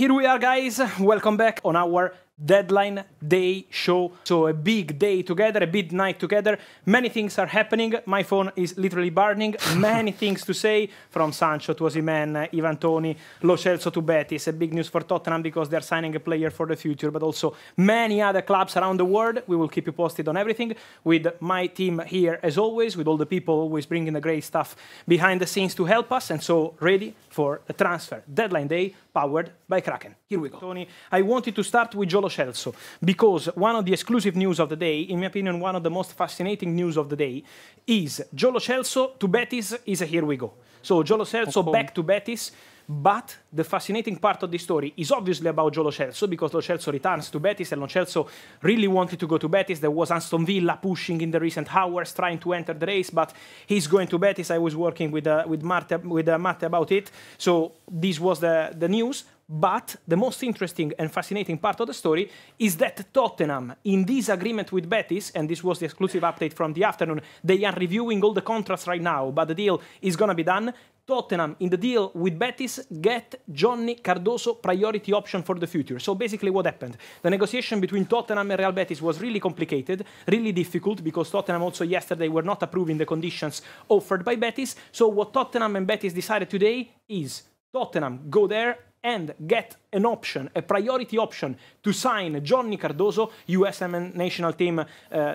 Here we are, guys. Welcome back on our deadline day show. So a big day together, a big night together. Many things are happening. My phone is literally burning. Many things to say, from Sancho to Osimhen, Ivan Toney, Lo Celso to Betis. A big news for Tottenham because they're signing a player for the future, but also many other clubs around the world. We will keep you posted on everything with my team here, as always, with all the people always bringing the great stuff behind the scenes to help us. And so ready for a transfer deadline day powered by Kraken. Here we go. Tony, I wanted to start with Lo Celso because one of the exclusive news of the day, in my opinion, one of the most fascinating news of the day, is Lo Celso to Betis is a here we go. So Lo Celso back to Betis, but the fascinating part of the story is obviously about Lo Celso because Lo Celso returns to Betis and Lo Celso really wanted to go to Betis. There was Aston Villa pushing in the recent hours, trying to enter the race, but he's going to Betis. I was working with Matte about it, so this was the news. But the most interesting and fascinating part of the story is that Tottenham, in this agreement with Betis, and this was the exclusive update from the afternoon, they are reviewing all the contracts right now, but the deal is going to be done. Tottenham, in the deal with Betis, get Johnny Cardoso priority option for the future. So basically what happened? The negotiation between Tottenham and Real Betis was really complicated, really difficult, because Tottenham also yesterday were not approving the conditions offered by Betis. So what Tottenham and Betis decided today is Tottenham go there and get an option, a priority option, to sign Johnny Cardoso, USM national team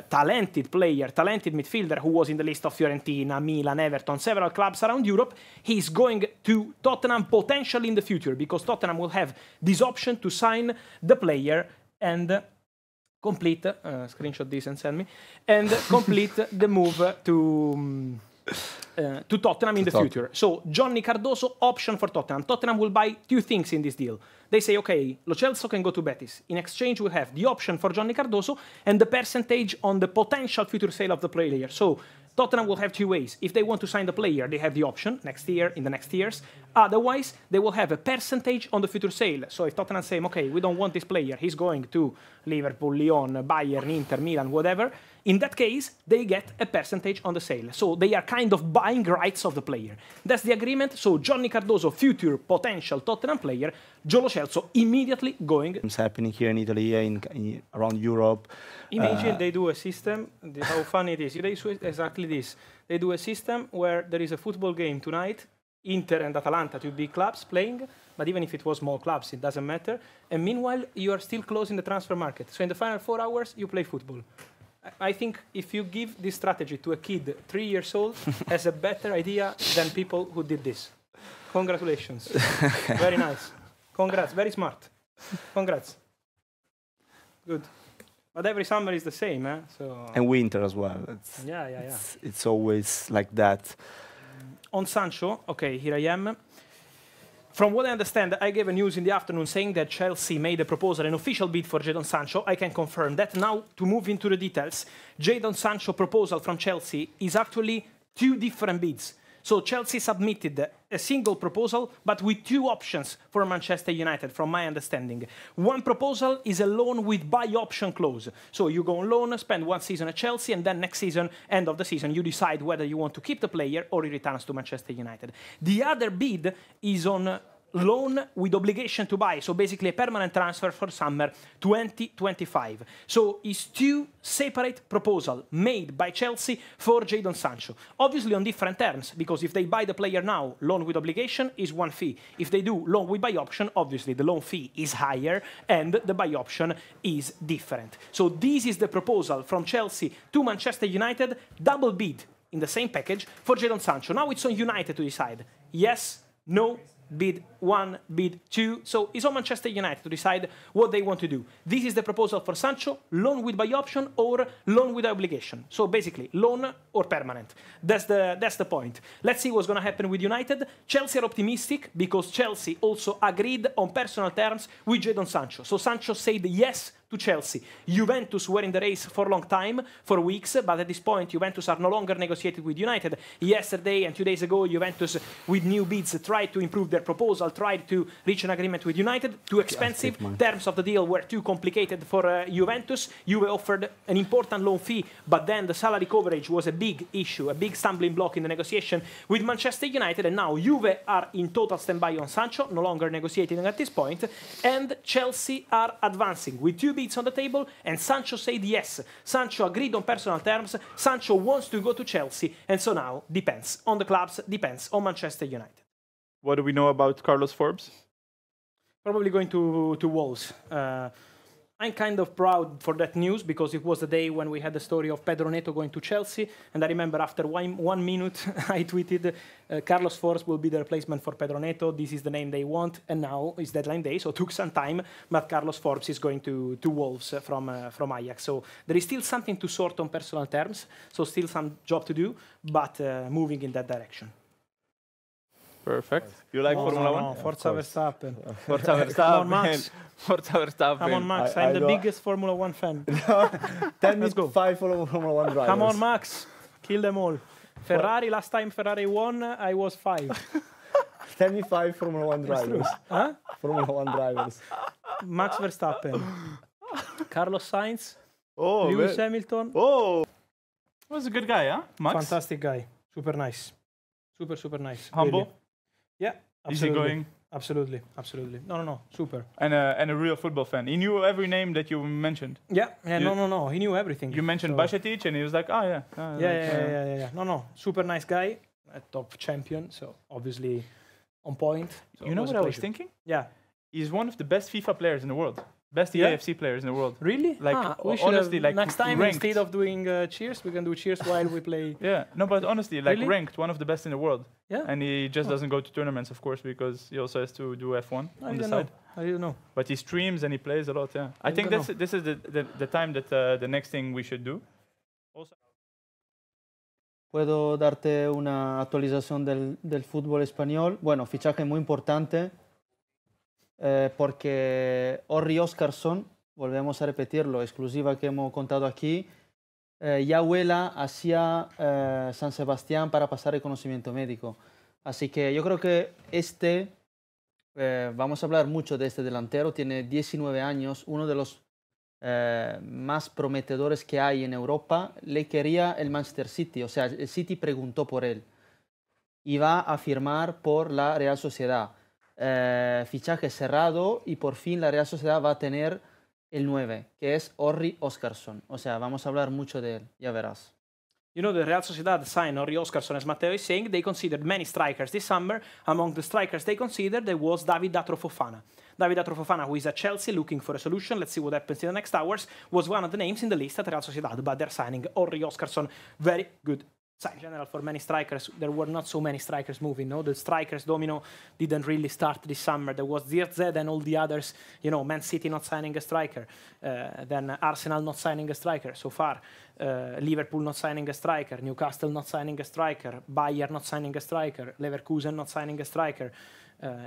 talented player, talented midfielder who was in the list of Fiorentina, Milan, Everton, several clubs around Europe. He's going to Tottenham potentially in the future because Tottenham will have this option to sign the player and complete, screenshot this and send me, and complete the move to Tottenham in the future. So Johnny Cardoso option for Tottenham. Tottenham will buy two things in this deal. They say, okay, Lo Celso can go to Betis. In exchange, we have the option for Johnny Cardoso and the percentage on the potential future sale of the player. So Tottenham will have two ways. If they want to sign the player, they have the option next year, in the next years. Otherwise, they will have a percentage on the future sale. So if Tottenham say, okay, we don't want this player, he's going to Liverpool, Lyon, Bayern, Inter, Milan, whatever, in that case, they get a percentage on the sale. So they are kind of buying rights of the player. That's the agreement. So Johnny Cardoso, future potential Tottenham player, Lo Celso immediately going. It's happening here in Italy, around Europe. Imagine they do a system, how funny it is. They do exactly this. They do a system where there is a football game tonight, Inter and Atalanta, two big clubs playing, but even if it was small clubs, it doesn't matter. And meanwhile, you are still closing the transfer market. So in the final 4 hours, you play football. I think if you give this strategy to a kid 3 years old, has a better idea than people who did this. Congratulations. Very nice. Congrats. Very smart. Congrats. Good. But every summer is the same, eh? So and winter as well. It's always like that. On Sancho, okay, here I am. From what I understand, I gave a news in the afternoon saying that Chelsea made a proposal, an official bid for Jadon Sancho. I can confirm that. Now, to move into the details, Jadon Sancho proposal from Chelsea is actually two different bids. So Chelsea submitted a single proposal, but with two options for Manchester United, from my understanding. One proposal is a loan with buy option clause. So you go on loan, spend 1 season at Chelsea, and then next season, end of the season, you decide whether you want to keep the player or he returns to Manchester United. The other bid is on loan with obligation to buy, so basically a permanent transfer for summer 2025. So it's two separate proposals made by Chelsea for Jadon Sancho. Obviously on different terms, because if they buy the player now, loan with obligation is one fee. If they do loan with buy option, obviously the loan fee is higher and the buy option is different. So this is the proposal from Chelsea to Manchester United, double bid in the same package for Jadon Sancho. Now it's on United to decide yes, no, bid 1, bid 2. So it's on Manchester United to decide what they want to do. This is the proposal for Sancho, loan with buy option or loan with obligation. So basically, loan or permanent. That's the point. Let's see what's going to happen with United. Chelsea are optimistic because Chelsea also agreed on personal terms with Jadon Sancho. So Sancho said yes to Chelsea. Juventus were in the race for a long time, for weeks, but at this point Juventus are no longer negotiated with United. Yesterday and 2 days ago, Juventus, with new bids, tried to improve their proposal, tried to reach an agreement with United. Too expensive. Terms of the deal were too complicated for Juventus. Juve offered an important loan fee, but then the salary coverage was a big issue, a big stumbling block in the negotiation with Manchester United, and now Juve are in total standby on Sancho, no longer negotiating at this point, and Chelsea are advancing with 2 bids on the table, and Sancho said yes. Sancho agreed on personal terms. Sancho wants to go to Chelsea, and so now depends on the clubs, depends on Manchester United. What do we know about Carlos Forbes? Probably going to Wolves. I'm kind of proud for that news because it was the day when we had the story of Pedro Neto going to Chelsea, and I remember after 1 minute I tweeted, Carlos Forbes will be the replacement for Pedro Neto, this is the name they want, and now it's deadline day, so it took some time, but Carlos Forbes is going to Wolves from Ajax. So there is still something to sort on personal terms, so still some job to do, but moving in that direction. Perfect. You like Formula 1? No, Forza Verstappen. Forza Verstappen. Come on, Max. Forza Verstappen. Come on, Max. I'm the biggest Formula 1 fan. Tell me 5 Formula 1 drivers. Come on, Max. Kill them all. Ferrari, last time Ferrari won, I was 5. Tell me 5 Formula 1 drivers. Huh? Formula 1 drivers. Max Verstappen. Carlos Sainz. Oh, Lewis Hamilton. Oh. Was a good guy, huh? Max? Fantastic guy. Super nice. Super nice. Humble? Really. Yeah, absolutely. Easygoing? Absolutely. No, super. And a real football fan. He knew every name that you mentioned. Yeah, no. He knew everything. You mentioned Bajcetic, and he was like, oh, yeah. Yeah. No. Super nice guy. A top champion, so obviously on point. So you know what I was thinking? Yeah. He's one of the best FIFA players in the world. Best EAFC players in the world. Really? Like, honestly, like next time ranked. instead of doing cheers, we can do cheers while we play. Yeah, no, but honestly, like Really? ranked one of the best in the world. Yeah. And he just doesn't go to tournaments, of course, because he also has to do F1 on the side. I don't know. But he streams and he plays a lot. Yeah, I think this is the time that the next thing we should do. Also, Puedo darte una actualización del fútbol español. Bueno, fichaje muy importante porque Orri Óscarsson, volvemos a repetirlo, exclusiva que hemos contado aquí, ya vuela hacia San Sebastián para pasar el conocimiento médico. Así que yo creo que vamos a hablar mucho de este delantero, tiene 19 años, uno de los más prometedores que hay en Europa. Le quería el Manchester City, o sea, el City preguntó por él y va a firmar por la Real Sociedad. Fichaje cerrado y por fin la Real Sociedad va a tener el 9, que es Orri Óscarsson. O sea, vamos a hablar mucho de él, ya verás. You know, the Real Sociedad signed Orri Óscarsson, as Matteo is saying. They considered many strikers this summer. Among the strikers they considered, there was David Datro Fofana. David Datro Fofana, who is at Chelsea looking for a solution, let's see what happens in the next hours, was one of the names in the list at Real Sociedad, but they're signing Orri Óscarsson. Very good sign. In general, for many strikers, there were not so many strikers moving. No, the strikers domino didn't really start this summer. There was Zirkzee and all the others. You know, Man City not signing a striker, then Arsenal not signing a striker so far. Liverpool not signing a striker, Newcastle not signing a striker, Bayern not signing a striker, Leverkusen not signing a striker.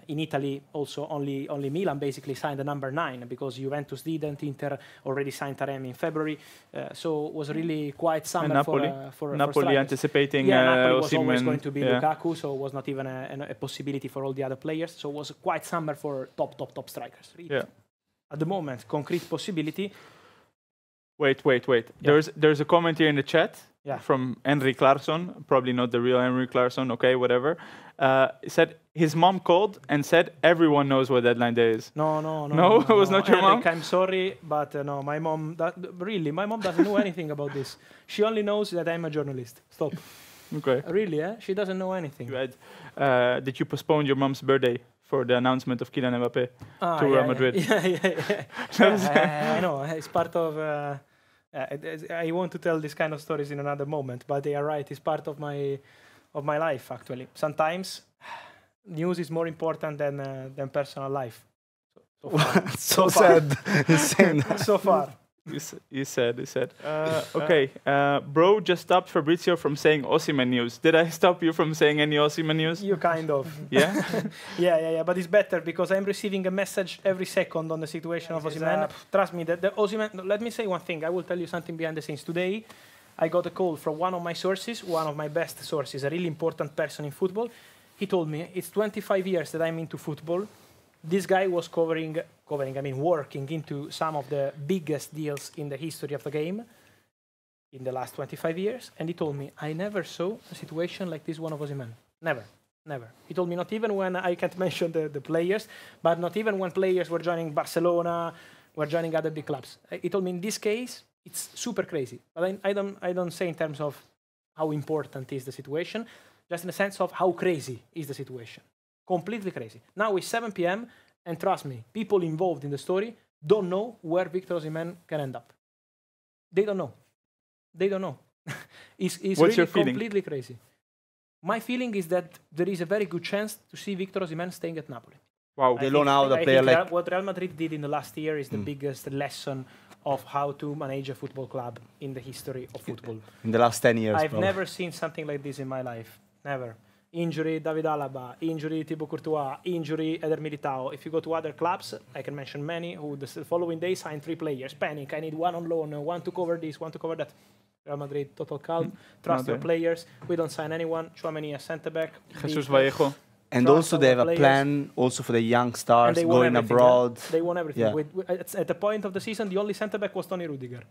In Italy, also only Milan basically signed the number 9 because Juventus didn't. Inter already signed Taremi in February, so it was really quite summer Napoli, for Napoli anticipating. Napoli was Osimhen, always going to be Lukaku, so it was not even a possibility for all the other players. So it was quite summer for top strikers. Really. Yeah. At the moment, concrete possibility. Wait. Yeah. There's a comment here in the chat from Henry Clarsson, probably not the real Henry Clarsson, okay, whatever. Said his mom called and said everyone knows what deadline day is. No. It was not your Henrik, mom? I'm sorry, but no, my mom, my mom doesn't know anything about this. She only knows that I'm a journalist. Stop. Okay. Really, She doesn't know anything. You had, did you postpone your mom's birthday for the announcement of Kylian Mbappé to Real Madrid? Yeah. I know, it's part of... I want to tell this kind of stories in another moment, but they are right. It's part of my life, actually. Sometimes news is more important than personal life. So far. So sad. Saying that. So far. You said. Okay, bro just stopped Fabrizio from saying Osimhen news. Did I stop you from saying any Osimhen news? You kind of. Yeah? yeah. But it's better because I'm receiving a message every second on the situation of Osimhen. Trust me, the Osimhen. Let me say one thing. I will tell you something behind the scenes. Today, I got a call from one of my sources, one of my best sources, a really important person in football. He told me, it's 25 years that I'm into football. This guy was working into some of the biggest deals in the history of the game in the last 25 years. And he told me, I never saw a situation like this one of Osimhen. Never. He told me not even when, I can't mention the players, but not even when players were joining Barcelona, were joining other big clubs. He told me in this case, it's super crazy. But I don't say in terms of how important is the situation, just in the sense of how crazy is the situation. Completely crazy. Now it's 7 p.m. and trust me, people involved in the story don't know where Victor Osimhen can end up. They don't know. It's What's really your feeling? Completely crazy. My feeling is that there is a very good chance to see Victor Osimhen staying at Napoli. Wow, they loan out a player like... What Real Madrid did in the last year is the biggest lesson of how to manage a football club in the history of football. In the last 10 years, I've never seen something like this in my life. Never. Injury David Alaba, injury Thibaut Courtois, injury Eder Militao. If you go to other clubs, I can mention many who the following day signed 3 players. Panic, I need one on loan, one to cover this, one to cover that. Real Madrid, total calm, trust your players. We don't sign anyone. Chouameni a centre-back. Jesus Vallejo. And also they have a plan also for the young stars going abroad. Yeah? They won everything. Yeah. At the point of the season, the only centre-back was Tony Rudiger.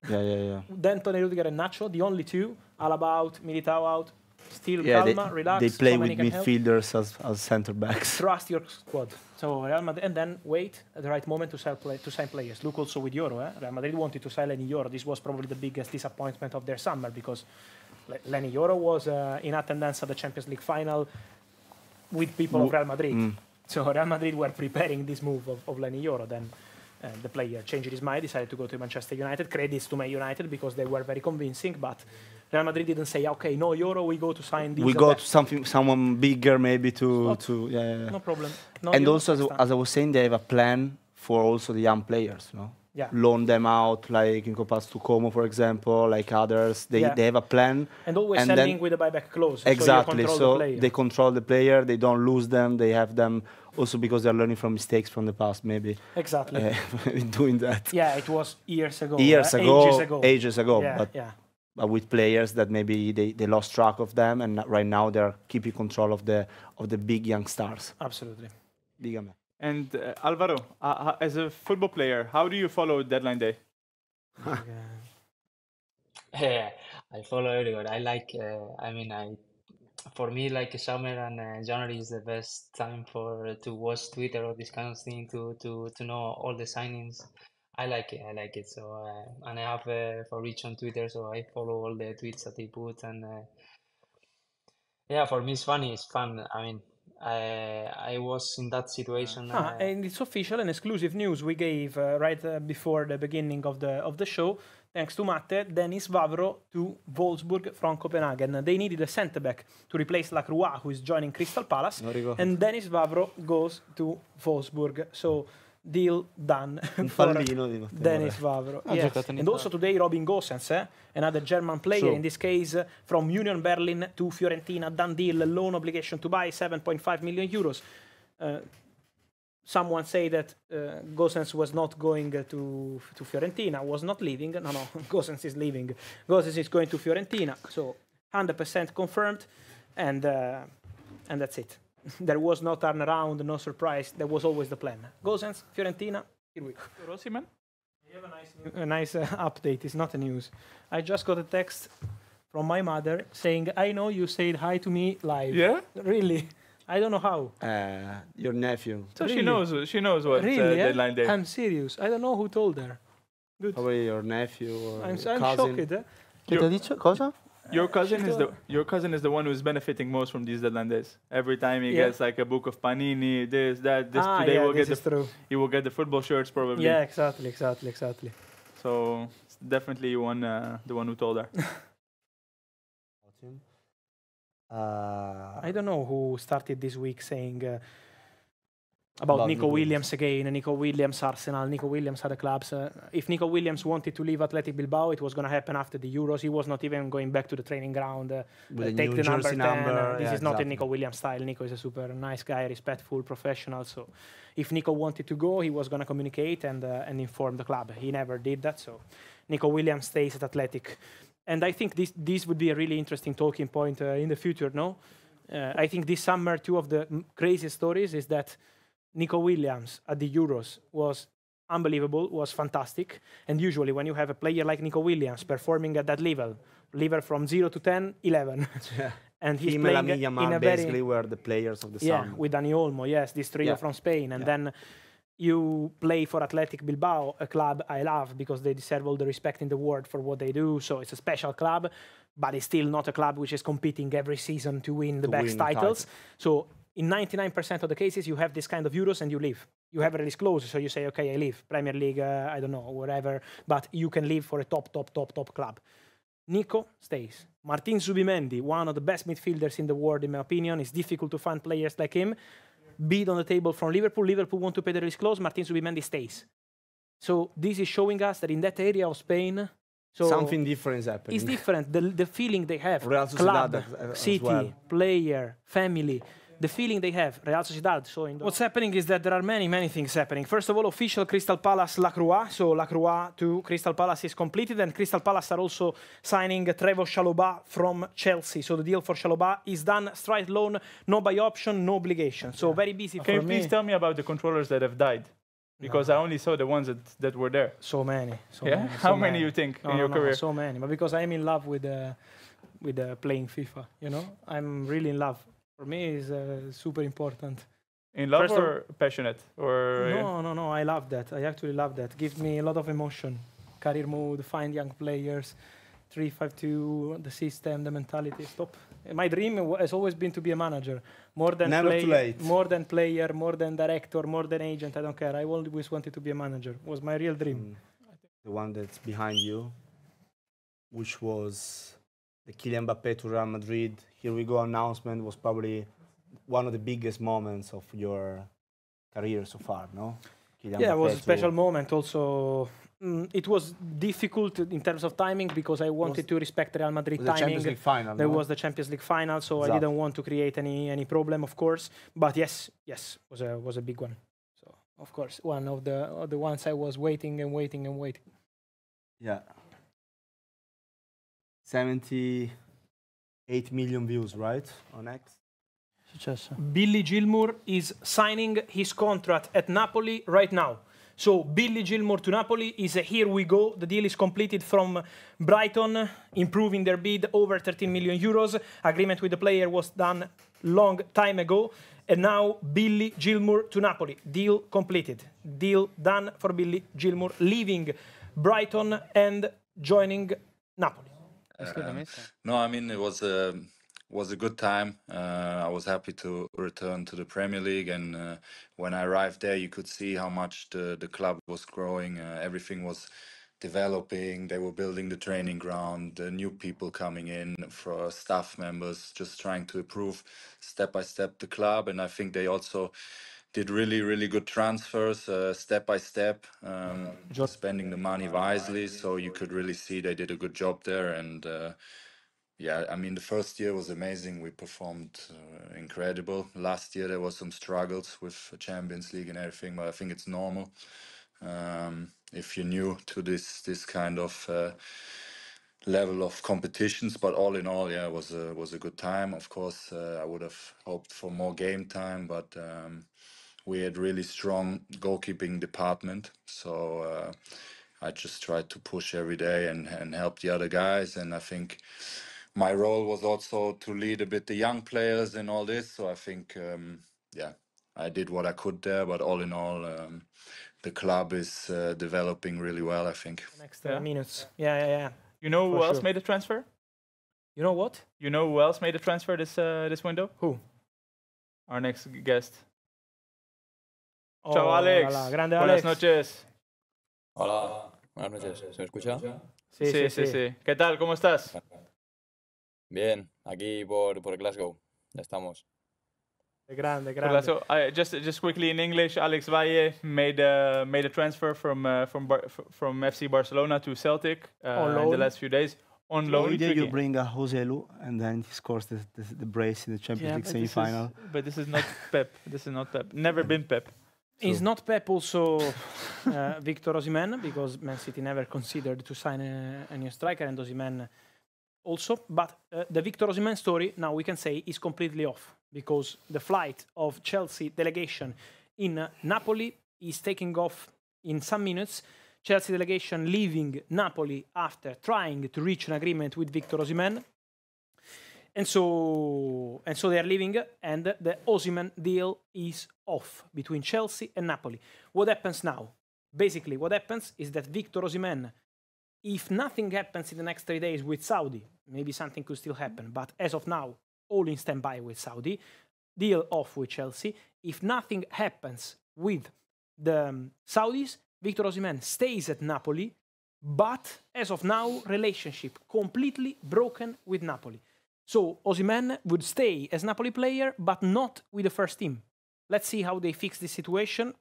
Yeah. Then Tony Rudiger and Nacho, the only 2. Alaba out, Militao out. Still calma, relax. They play with midfielders as centre backs. Trust your squad. So Real Madrid, and then wait at the right moment to sign players. Look also with Euro. Real Madrid wanted to sign Lenny Yoro. This was probably the biggest disappointment of their summer because Lenny Yoro was in attendance at the Champions League final with people of Real Madrid. So Real Madrid were preparing this move of Lenny Yoro. Then the player changed his mind, decided to go to Manchester United. Credits to Man United because they were very convincing, but Real Madrid didn't say, okay, no Euro, we go to sign this. We go to someone bigger maybe to No problem. No and Euro, also, as I was saying, they have a plan for also the young players, no? Yeah. Loan them out, like in Copas to Como, for example, like others. They have a plan. And always selling with a buyback clause. Exactly. So they control the player. They don't lose them. They have them also because they're learning from mistakes from the past, maybe. Exactly. Doing that. Yeah, it was years ago. Ages ago. Yeah, but with players that maybe they lost track of them, and right now they're keeping control of the big young stars. Absolutely. Dígame. And Alvaro, as a football player, how do you follow deadline day? I follow everyone. I like. For me, like summer and January is the best time to watch Twitter or this kind of thing to know all the signings. I like it. So and I have Fabrizio on Twitter, so I follow all the tweets that he put, and for me it's funny. It's fun. I mean, I was in that situation. And it's official and exclusive news we gave right before the beginning of the show. Thanks to Matte, Dennis Vavro to Wolfsburg from Copenhagen. They needed a centre-back to replace Lacroix, who is joining Crystal Palace. And Dennis Vavro goes to Wolfsburg. So, deal done for Dennis Vavro. Yes. And also today, Robin Gosens, another German player, in this case from Union Berlin to Fiorentina. Done deal, loan obligation to buy, 7.5 million euros. Someone say that Gosens was not going to Fiorentina, was not leaving. No, Gosens is leaving. Gosens is going to Fiorentina, so 100% confirmed, and that's it. There was no turnaround, no surprise. There was always the plan. Gosens, Fiorentina, here we go. Osimhen? I have a nice update. It's not a news. I just got a text from my mother saying, I know you said hi to me live. Yeah? Really? I don't know how. Your nephew. So really? She knows what deadline day. I'm serious. I don't know who told her. Good. Probably your nephew or I'm cousin. shocked. ¿Qué te ha dicho? ¿Cosa? Your cousin is the one who's benefiting most from these deadline days. Every time he gets like a book of Panini, this, that, this. Today he will get the football shirts probably. Yeah, exactly. So it's definitely the one who told her. I don't know who started this week saying About Nico Williams again, Nico Williams, Arsenal, Nico Williams, other clubs. If Nico Williams wanted to leave Athletic Bilbao, it was going to happen after the Euros. He was not even going back to the training ground, take the number 10. This is not a Nico Williams style. Nico is a super nice guy, respectful, professional. So if Nico wanted to go, he was going to communicate and inform the club. He never did that. So Nico Williams stays at Athletic. And I think this would be a really interesting talking point in the future, no? I think this summer, two of the craziest stories is that Nico Williams at the Euros was unbelievable, was fantastic. And usually when you have a player like Nico Williams performing at that level from 0 to 10, 11. Yeah. And he's Him playing and Yamal basically were the players of the summer. With Dani Olmo, yes, this trio from Spain. And then you play for Athletic Bilbao, a club I love because they deserve all the respect in the world for what they do. So it's a special club, but it's still not a club which is competing every season to win the best titles. So in 99% of the cases, you have this kind of Euros and you leave. You have a release clause, so you say, okay, I leave. Premier League, I don't know, whatever. But you can leave for a top club. Nico stays. Martin Zubimendi, one of the best midfielders in the world, in my opinion. It's difficult to find players like him. Bid on the table from Liverpool. Liverpool want to pay the release clause. Martin Zubimendi stays. So this is showing us that in that area of Spain, something different is happening. It's different. The feeling they have, Real club, city, well. player, family, the feeling they have, Real Sociedad. So what's happening is that there are many things happening. First of all, official Crystal Palace Lacroix. So Lacroix to Crystal Palace is completed, and Crystal Palace are also signing Trevoh Chalobah from Chelsea. So the deal for Chalobah is done, straight loan, no buy option, no obligation. So very busy. Can you please tell me about the controllers that have died? Because I only saw the ones that were there. So many. How many you think in your career? So many. But because I'm in love with playing FIFA, you know, I'm really in love. For me, it's super important. In love or passionate? Or No. I love that. I actually love that. Gives me a lot of emotion. Career mode, find young players, 3-5-2, the system, the mentality. Stop. My dream has always been to be a manager. More than more than player, more than director, more than agent. I don't care. I always wanted to be a manager. It was my real dream. The one that's behind you, which was the Kylian Mbappé to Real Madrid, here we go announcement, was probably one of the biggest moments of your career so far, no? Kylian Mbappé, it was a special to moment. Also, it was difficult in terms of timing because I wanted to respect Real Madrid timing. Champions League final, there was the Champions League final, so I didn't want to create any problem, of course. But yes, was a big one. So of course, one of the ones I was waiting. Yeah. 78 million views, right, on X? Billy Gilmour is signing his contract at Napoli right now. So Billy Gilmour to Napoli is a here we go. The deal is completed from Brighton, improving their bid over 13 million euros. Agreement with the player was done long time ago. And now Billy Gilmour to Napoli. Deal completed. Deal done for Billy Gilmour, leaving Brighton and joining Napoli. No, I mean, it was a good time. I was happy to return to the Premier League, and when I arrived there, you could see how much the club was growing. Everything was developing. They were building the training ground, new people coming in, for staff members, just trying to improve step by step the club. And I think they also did really good transfers, step by step, spending the money wisely. So you could really see they did a good job there. And yeah, I mean, the first year was amazing. We performed incredible. Last year there was some struggles with the Champions League and everything, but I think it's normal. If you're new to this kind of level of competitions, but all in all, yeah, it was a good time. Of course, I would have hoped for more game time, but we had really strong goalkeeping department, so I just tried to push every day and help the other guys. And I think my role was also to lead a bit the young players in all this. So I think, yeah, I did what I could there. But all in all, the club is developing really well, I think. Next minutes. Yeah. You know who else made a transfer? You know what? You know who else made a transfer this window? Who? Our next guest. Oh, Ciao, Alex. Hola, grande Buenas Alex. noches. Hola, buenas noches. ¿Se me escucha? Sí. ¿Qué tal? ¿Cómo estás? Bien, aquí por Glasgow. Ya estamos. Grande, grande. So just quickly in English, Alex Valle made a transfer from FC Barcelona to Celtic in the last few days on loan. India, you bring a Joselu, and then he scores the brace in the Champions League semi-final. But this is not Pep. This is not Pep. Never been Pep. Is not Pep also Victor Osimhen, because Man City never considered to sign a new striker, and Osimhen also. But the Victor Osimhen story, now we can say, is completely off, because the flight of Chelsea delegation in Napoli is taking off in some minutes. Chelsea delegation leaving Napoli after trying to reach an agreement with Victor Osimhen. And so they are leaving, and the Osimhen deal is off between Chelsea and Napoli. What happens now? Basically, what happens is that Victor Osimhen, if nothing happens in the next 3 days with Saudi, maybe something could still happen, but as of now, all in standby with Saudi, deal off with Chelsea. If nothing happens with the Saudis, Victor Osimhen stays at Napoli, but as of now, relationship completely broken with Napoli. So Osimhen would stay as Napoli player, but not with the first team. Let's see how they fix this situation.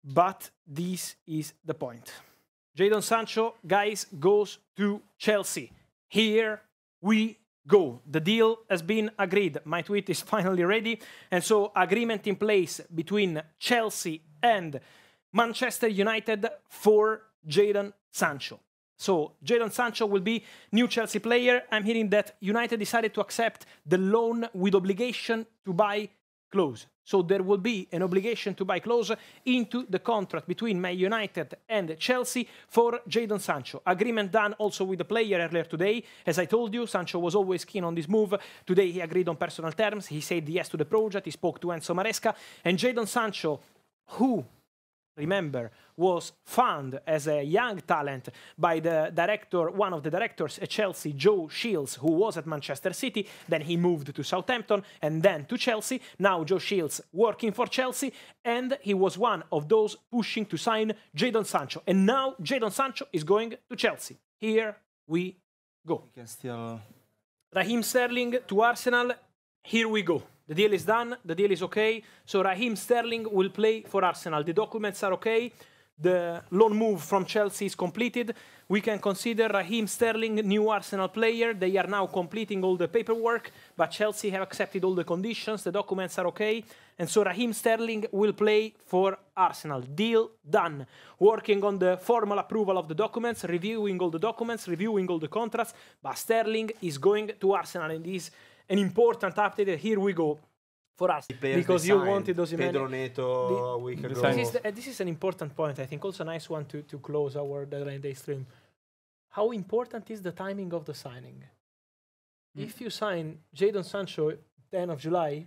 But this is the point. Jadon Sancho, guys, goes to Chelsea. Here we go. The deal has been agreed. My tweet is finally ready. And so agreement in place between Chelsea and Manchester United for Jadon Sancho. So Jadon Sancho will be new Chelsea player. I'm hearing that United decided to accept the loan with obligation to buy clause. So there will be an obligation to buy clause into the contract between Man United and Chelsea for Jadon Sancho. Agreement done also with the player earlier today. As I told you, Sancho was always keen on this move. Today he agreed on personal terms. He said yes to the project. He spoke to Enzo Maresca. And Jadon Sancho, who, remember, was found as a young talent by the director, one of the directors at Chelsea, Joe Shields, who was at Manchester City. Then he moved to Southampton and then to Chelsea. Now Joe Shields working for Chelsea, and he was one of those pushing to sign Jadon Sancho. And now Jadon Sancho is going to Chelsea. Here we go. You can still... Raheem Sterling to Arsenal. Here we go. The deal is done. The deal is okay. So Raheem Sterling will play for Arsenal. The documents are okay. The loan move from Chelsea is completed. We can consider Raheem Sterling new Arsenal player. They are now completing all the paperwork, but Chelsea have accepted all the conditions. The documents are okay. And so Raheem Sterling will play for Arsenal. Deal done. Working on the formal approval of the documents, reviewing all the documents, reviewing all the contracts. But Sterling is going to Arsenal, and this is an important update. Here we go. For us, because you wanted Osimhen. Pedro Neto a week ago. This is an important point. I think also a nice one to close our deadline day stream. How important is the timing of the signing? If you sign Jadon Sancho 10th of July,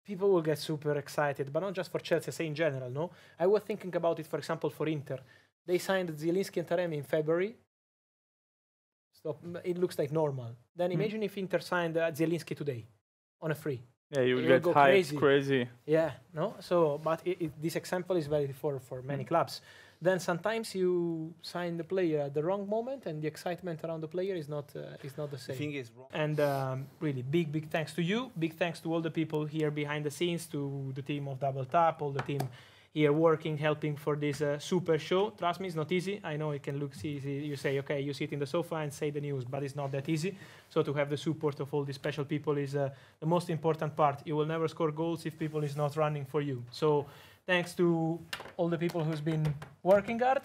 people will get super excited, but not just for Chelsea, I say in general, no? I was thinking about it, for example, for Inter. They signed Zielinski and Taremi in February. It looks like normal. Then imagine if Inter signed Zielinski today on a free. Yeah, you will get hyped, crazy. Yeah, no. So, but this example is valid for many clubs. Then sometimes you sign the player at the wrong moment, and the excitement around the player is not the same. The thing is wrong. And really, big thanks to you. Big thanks to all the people here behind the scenes, to the team of Double Tap, all the team here working, helping for this super show. Trust me, it's not easy. I know it can look easy. You say, okay, you sit in the sofa and say the news, but it's not that easy. So to have the support of all these special people is the most important part. You will never score goals if people is not running for you. So thanks to all the people who's been working hard.